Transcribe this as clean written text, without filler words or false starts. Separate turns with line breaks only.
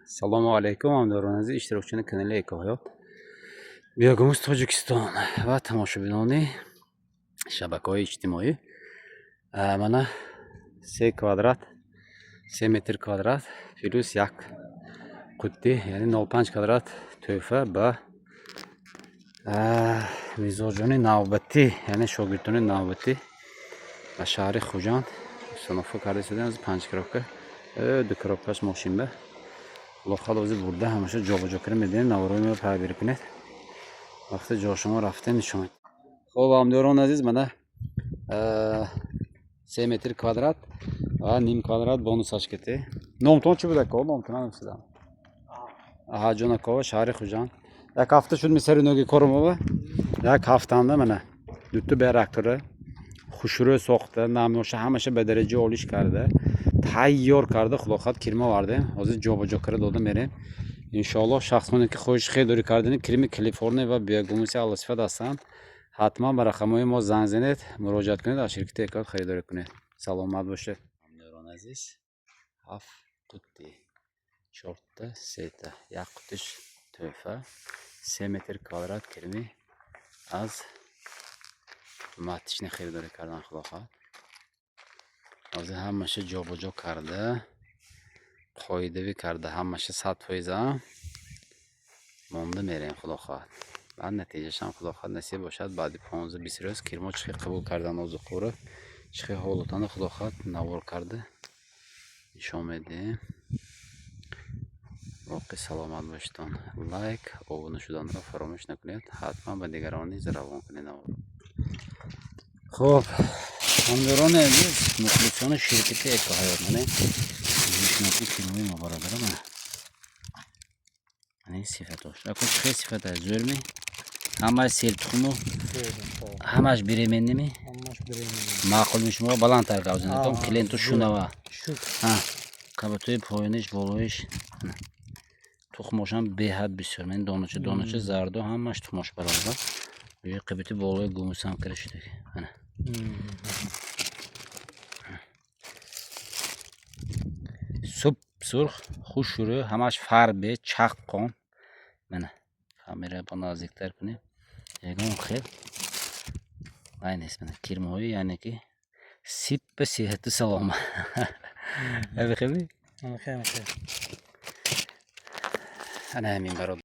Assalomu alaykum hamdorlar aziz ishtirokchilar kanali Ekohayot. Biyogumuz Tojikiston va tomoshabinoni shabakoi ijtimoiy. Mana 3 kvadrat, 3 metr kvadrat plus 1 quti, ya'ni 0.5 kvadrat to'fa va mizojoni navbati, ya'ni shogirdoni navbati va shahri Xo'jand sanofi kardasidan 5 коробка, 2 коробкаш moshin ба лохал o'zi burada hamisha jo'g'ajo'kira میدین نوروی پربیر کنید وقتی جا شما رفته نشون. خب همداران عزیز mana 3 metr kvadrat va nim kvadrat bonusash keti. Nomton چی بوده که nomton هستم. Jonakova shahri Xo'jand. یک hafta شد میسرینوگی کارم یک hafta anda mana دوتا براکتره خوشرو ساخته نمایش همشه به درجه عالیش کرده تیار کرده خلاقت کرما ورده حاضر جابجا کرده داده میره انشالله شخصانی که خودش خریداری کردن کرم کالیفرنیا و بیاگوموسی الاستفاده هستند حتما به رقم‌های ما زنگ زنید مراجعه کنید از شرکت اکاد خریداری کنید. سلامت باشید همداران عزیز. 7 قطعه 4 تا 3 تا یک قطعش توفه 3 متر کوادرات کرمی از ماتیشنی خریداری کردن خلاقت از همشه جابجا کرده قایده‌ای کرده همشه 100% مونده میریم خلاقت بعد نتیجهش هم خلاقت نصیب باشد بعد 15-20 روز کرما چخی قبول کردن از خوره چخی حالتان خلاقت نوار کرده نشون میدیم. باقی سلامت باشتان. لایک و شدن را فراموش نکنید حتما به دیگران نیز روان کنید. خب همداران عزیز مخلصان شرکت اکوهایات منه میشناسی کلمه مبارکه من این صفتاش اکو چه صفت از زرمی همه سیل تخمو همش بریمنی می معقول میشم بلند تر گوزنه تام کلینتو شونوا ها کبوتای پایینش بالایش تخماشم به حد بسیار من دانش زرد و همش تخماش برابر روی قبیتی بالای گوموس هم کرشته نه سوپ سرخ خوش شروع همش فربه چق کن منه کامیره با نزدیکتر کنیم یکم خیلی این است منه کرمایی یعنی که سیب به صحت سلامه خیلی خیلی انا همین برات